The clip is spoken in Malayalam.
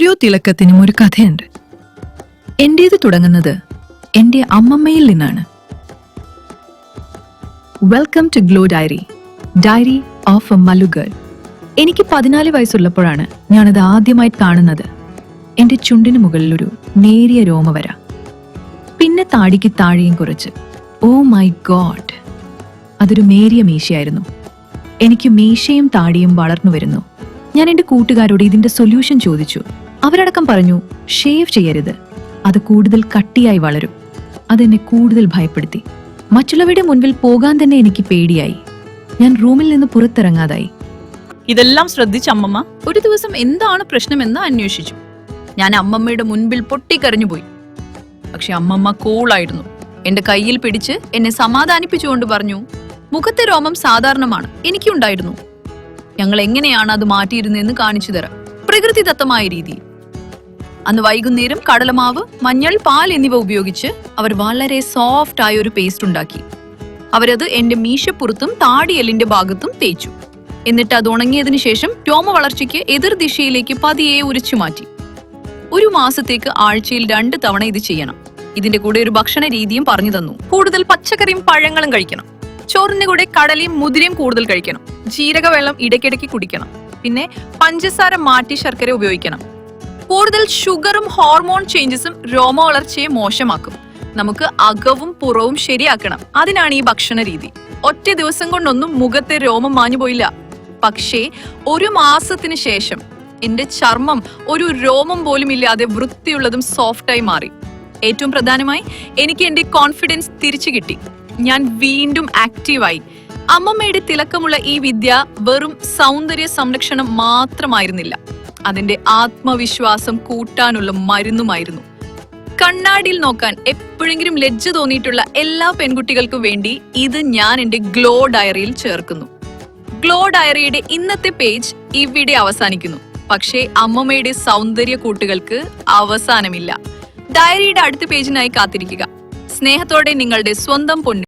ഓരോ തിളക്കത്തിനും ഒരു കഥയുണ്ട്. എന്റേത് തുടങ്ങുന്നത് എന്റെ അമ്മമ്മയിൽ നിന്നാണ്. Welcome to Glow Diary of a Mallu girl. എനിക്ക് 14 വയസ്സുള്ളപ്പോഴാണ് ഞാനത് ആദ്യമായി കാണുന്നത്. എന്റെ ചുണ്ടിന് മുകളിലൊരു നേരിയ രോമവര, പിന്നെ താടിക്ക് താഴെയും കുറച്ച്. ഓ മൈ ഗോഡ്, അതൊരു നേരിയ മീശയായിരുന്നു. എനിക്ക് മീശയും താടിയും വളർന്നു വരുന്നു. ഞാൻ എന്റെ കൂട്ടുകാരോട് ഇതിന്റെ സൊല്യൂഷൻ ചോദിച്ചു. അവരടക്കം പറഞ്ഞു, ഷേവ് ചെയ്യരുത്, അത് കൂടുതൽ കട്ടിയായി വളരും. അതെന്നെ കൂടുതൽ ഭയപ്പെടുത്തി. മറ്റുള്ളവരുടെ മുൻപിൽ പോകാൻ തന്നെ എനിക്ക് പേടിയായി. ഞാൻ റൂമിൽ നിന്ന് പുറത്തിറങ്ങാതായി. ഇതെല്ലാം ശ്രദ്ധിച്ച അമ്മമ്മ ഒരു ദിവസം എന്താണ് പ്രശ്നമെന്ന് അന്വേഷിച്ചു. ഞാൻ അമ്മമ്മയുടെ മുൻപിൽ പൊട്ടിക്കരഞ്ഞുപോയി. പക്ഷെ അമ്മമ്മ കൂളായിരുന്നു. എന്റെ കയ്യിൽ പിടിച്ച് എന്നെ സമാധാനിപ്പിച്ചുകൊണ്ട് പറഞ്ഞു, മുഖത്തെ രോമം സാധാരണമാണ്, എനിക്കുണ്ടായിരുന്നു. ഞങ്ങൾ എങ്ങനെയാണ് അത് മാറ്റിയിരുന്നതെന്ന് കാണിച്ചു തരാം, പ്രകൃതിദത്തമായ രീതിയിൽ. അന്ന് വൈകുന്നേരം കടലമാവ്, മഞ്ഞൾ, പാൽ എന്നിവ ഉപയോഗിച്ച് അവർ വളരെ സോഫ്റ്റ് ആയ ഒരു പേസ്റ്റ് ഉണ്ടാക്കി. അവരത് എന്റെ മീശപ്പുറത്തും താടിയെല്ലിന്റെ ഭാഗത്തും തേച്ചു. എന്നിട്ട് അത് ഉണങ്ങിയതിനു ശേഷം രോമ വളർച്ചയ്ക്ക് എതിർ ദിശയിലേക്ക് പതിയെ ഉരച്ചു മാറ്റി. 1 മാസത്തേക്ക് ആഴ്ചയിൽ 2 തവണ ഇത് ചെയ്യണം. ഇതിന്റെ കൂടെ ഒരു ഭക്ഷണ രീതിയും പറഞ്ഞു തന്നു. കൂടുതൽ പച്ചക്കറിയും പഴങ്ങളും കഴിക്കണം. ചോറിന്റെ കൂടെ കടലയും മുതിരയും കൂടുതൽ കഴിക്കണം. ജീരകവെള്ളം ഇടയ്ക്കിടയ്ക്ക് കുടിക്കണം. പിന്നെ പഞ്ചസാര മാറ്റി ശർക്കര ഉപയോഗിക്കണം. കൂടുതൽ ഷുഗറും ഹോർമോൺ ചേഞ്ചസും രോമ വളർച്ചയെ മോശമാക്കും. നമുക്ക് അകവും പുറവും ശരിയാക്കണം. അതിനാണ് ഈ ഭക്ഷണ രീതി. ഒറ്റ ദിവസം കൊണ്ടൊന്നും മുഖത്തെ രോമം മാഞ്ഞു പോയില്ല. പക്ഷേ 1 മാസത്തിന് ശേഷം എന്റെ ചർമ്മം ഒരു രോമം പോലും ഇല്ലാതെ വൃത്തിയുള്ളതും സോഫ്റ്റായി മാറി. ഏറ്റവും പ്രധാനമായി എനിക്ക് എന്റെ കോൺഫിഡൻസ് തിരിച്ചു കിട്ടി. ഞാൻ വീണ്ടും ആക്റ്റീവായി. അമ്മമ്മയുടെ തിളക്കമുള്ള ഈ വിദ്യ വെറും സൗന്ദര്യ സംരക്ഷണം മാത്രമായിരുന്നില്ല, അതിന്റെ ആത്മവിശ്വാസം കൂട്ടാനുള്ള മരുന്നുമായിരുന്നു. കണ്ണാടിയിൽ നോക്കാൻ എപ്പോഴെങ്കിലും ലജ്ജ തോന്നിയിട്ടുള്ള എല്ലാ പെൺകുട്ടികൾക്കും വേണ്ടി ഇത് ഞാൻ എന്റെ ഗ്ലോ ഡയറിയിൽ ചേർക്കുന്നു. ഗ്ലോ ഡയറിയുടെ ഇന്നത്തെ പേജ് ഇവിടെ അവസാനിക്കുന്നു. പക്ഷേ അമ്മമ്മയുടെ സൗന്ദര്യ കൂട്ടുകൾക്ക് അവസാനമില്ല. ഡയറിയുടെ അടുത്ത പേജിനായി കാത്തിരിക്കുക. സ്നേഹത്തോടെ നിങ്ങളുടെ സ്വന്തം പൊന്നു.